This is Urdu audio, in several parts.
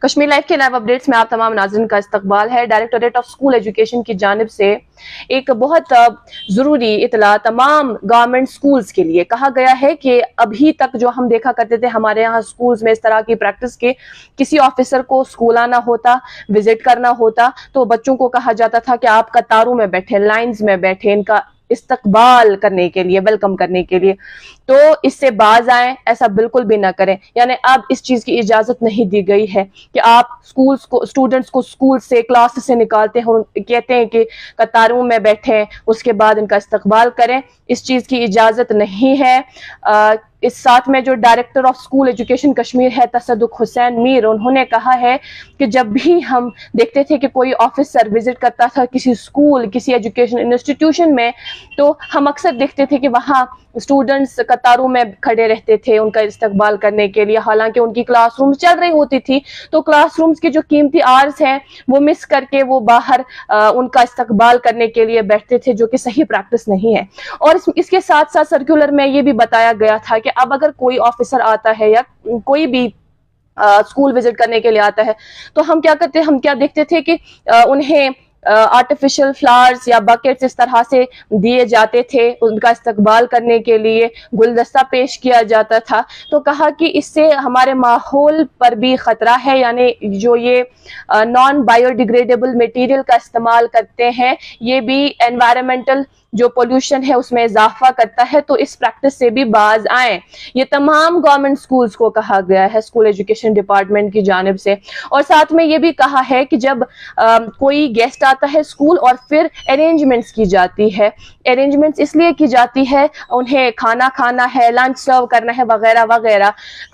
کشمیر لائف کے لائیو اپڈیٹس میں آپ تمام ناظرین کا استقبال ہے۔ ڈائریکٹوریٹ آف اسکول ایجوکیشن کی جانب سے ایک بہت ضروری اطلاع تمام گورنمنٹ اسکولز کے لیے کہا گیا ہے کہ ابھی تک جو ہم دیکھا کرتے تھے ہمارے یہاں اسکولز میں اس طرح کی پریکٹس کے کسی آفیسر کو اسکول آنا ہوتا، وزٹ کرنا ہوتا تو بچوں کو کہا جاتا تھا کہ آپ قطاروں میں بیٹھے، لائنز میں بیٹھے، ان کا استقبال کرنے کے لیے، ویلکم کرنے کے لیے، تو اس سے باز آئیں، ایسا بالکل بھی نہ کریں۔ یعنی اب اس چیز کی اجازت نہیں دی گئی ہے کہ آپ اسٹوڈنٹس کو اسکول سے، کلاس سے نکالتے ہیں، کہتے ہیں کہ قطاروں میں بیٹھیں، اس کے بعد ان کا استقبال کریں، اس چیز کی اجازت نہیں ہے۔ اس ساتھ میں جو director of school education Kashmir ہے تصدق حسین میر، انہوں نے کہا ہے کہ جب بھی ہم دیکھتے تھے کہ کوئی آفیسر وزٹ کرتا تھا کسی اسکول، کسی ایجوکیشن انسٹیٹیوشن میں، تو ہم اکثر دیکھتے تھے کہ وہاں اسٹوڈنٹس قطاروں میں کھڑے رہتے تھے ان کا استقبال کرنے کے لیے، حالانکہ ان کی کلاس رومز چل رہی ہوتی تھی، تو کلاس رومز کے جو قیمتی آورز ہیں وہ مس کر کے وہ باہر ان کا استقبال کرنے کے لیے بیٹھتے تھے، جو کہ صحیح پریکٹس نہیں ہے۔ اور اس کے ساتھ ساتھ سرکولر میں یہ بھی بتایا گیا تھا کہ اب اگر کوئی آفیسر آتا ہے یا کوئی بھی اسکول وزٹ کرنے کے لیے آتا ہے تو ہم کیا کرتے، ہم کیا دیکھتے تھے کہ انہیں آرٹیفیشل فلاورز یا بکیٹس اس طرح سے دیے جاتے تھے، ان کا استقبال کرنے کے لیے گلدستہ پیش کیا جاتا تھا۔ تو کہا کہ اس سے ہمارے ماحول پر بھی خطرہ ہے، یعنی جو یہ نان بائیو ڈیگریڈیبل میٹیریل کا استعمال کرتے ہیں، یہ بھی انوائرمنٹل جو پولوشن ہے اس میں اضافہ کرتا ہے، تو اس پریکٹس سے بھی باز آئیں۔ یہ تمام گورنمنٹ سکولز کو کہا گیا ہے اسکول ایجوکیشن ڈپارٹمنٹ کی جانب سے، اور ساتھ میں یہ بھی کہا ہے کہ جب کوئی گیسٹ آتا ہے اسکول اور پھر ارینجمنٹس کی جاتی ہے، ارینجمنٹس اس لیے کی جاتی ہے، انہیں کھانا کھانا ہے، لنچ سرو کرنا ہے وغیرہ وغیرہ،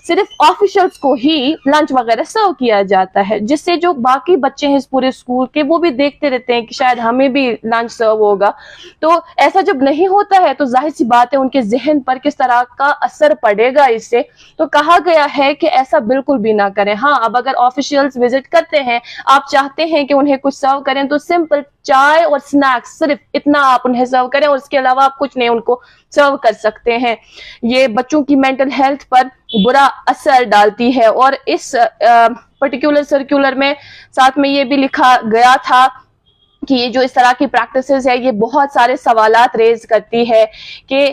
صرف آفیشلز کو ہی لنچ وغیرہ سرو کیا جاتا ہے، جس سے جو باقی بچے ہیں اس پورے اسکول کے وہ بھی دیکھتے رہتے ہیں کہ شاید ہمیں بھی لنچ سرو ہوگا۔ تو ایسا جب نہیں ہوتا ہے تو ظاہر سی بات ہے ان کے ذہن پر کس طرح کا اثر پڑے گا اس سے، تو کہا گیا ہے کہ ایسا بالکل بھی نہ کریں۔ ہاں، اب اگر آفیشلز وزٹ کرتے ہیں، آپ چاہتے ہیں کہ انہیں کچھ سرو کریں تو سمپل چائے اور سنیکس، صرف اتنا آپ انہیں سرو کریں اور اس کے علاوہ آپ کچھ نہیں ان کو سرو کر سکتے ہیں۔ یہ بچوں کی مینٹل ہیلتھ پر برا اثر ڈالتی ہے، اور اس پرٹیکولر سرکولر میں ساتھ میں یہ بھی لکھا گیا تھا کہ یہ جو اس طرح کی پریکٹسز ہے یہ بہت سارے سوالات ریز کرتی ہے کہ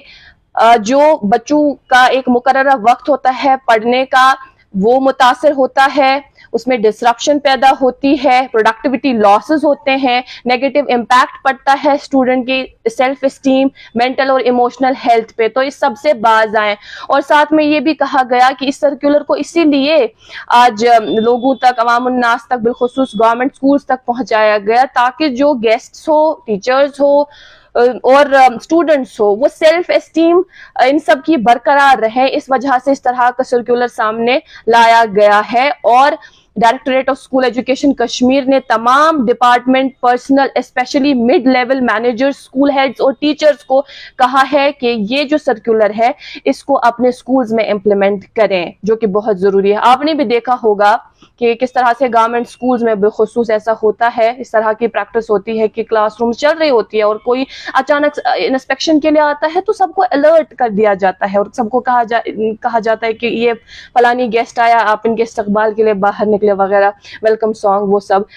جو بچوں کا ایک مقررہ وقت ہوتا ہے پڑھنے کا وہ متاثر ہوتا ہے، اس میں ڈسرپشن پیدا ہوتی ہے، پروڈکٹیوٹی لاسز ہوتے ہیں، نیگیٹو امپیکٹ پڑتا ہے اسٹوڈنٹ کی سیلف اسٹیم، مینٹل اور ایموشنل ہیلتھ پہ، تو اس سب سے باز آئیں۔ اور ساتھ میں یہ بھی کہا گیا کہ اس سرکولر کو اسی لیے آج لوگوں تک، عوام الناس تک، بالخصوص گورنمنٹ سکولز تک پہنچایا گیا تاکہ جو گیسٹس ہو، ٹیچرز ہو اور اسٹوڈنٹس ہو، وہ سیلف اسٹیم ان سب کی برقرار رہے، اس وجہ سے اس طرح کا سرکولر سامنے لایا گیا ہے۔ اور directorate of school education Kashmir نے تمام department personnel, specially mid level managers, school heads اور ٹیچرز کو کہا ہے کہ یہ جو سرکولر ہے اس کو اپنے اسکولز میں امپلیمنٹ کریں، جو کہ بہت ضروری ہے۔ آپ نے بھی دیکھا ہوگا کہ کس طرح سے گورنمنٹ سکولز میں بالخصوص ایسا ہوتا ہے، اس طرح کی پریکٹس ہوتی ہے کہ کلاس روم چل رہی ہوتی ہے اور کوئی اچانک انسپیکشن کے لیے آتا ہے تو سب کو الرٹ کر دیا جاتا ہے اور سب کو کہا جاتا ہے کہ یہ فلانی گیسٹ آیا، آپ ان کے استقبال کے لیے باہر نکلے وغیرہ، ویلکم سانگ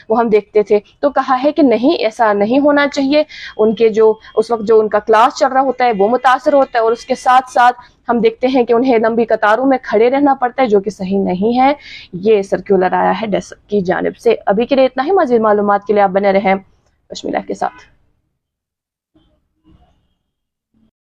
وہ ہم دیکھتے تھے۔ تو کہا ہے کہ نہیں، ایسا نہیں ہونا چاہیے، ان کے جو اس وقت جو ان کا کلاس چل رہا ہوتا ہے وہ متاثر ہوتا ہے، اور اس کے ساتھ ساتھ ہم دیکھتے ہیں کہ انہیں لمبی قطاروں میں کھڑے رہنا پڑتا ہے، جو کہ صحیح نہیں ہے۔ یہ سرکولر آیا ہے ڈیسک کی جانب سے۔ ابھی کے لیے اتنا ہی، مزید معلومات کے لیے آپ بنے رہیں کشمیر لائف کے ساتھ۔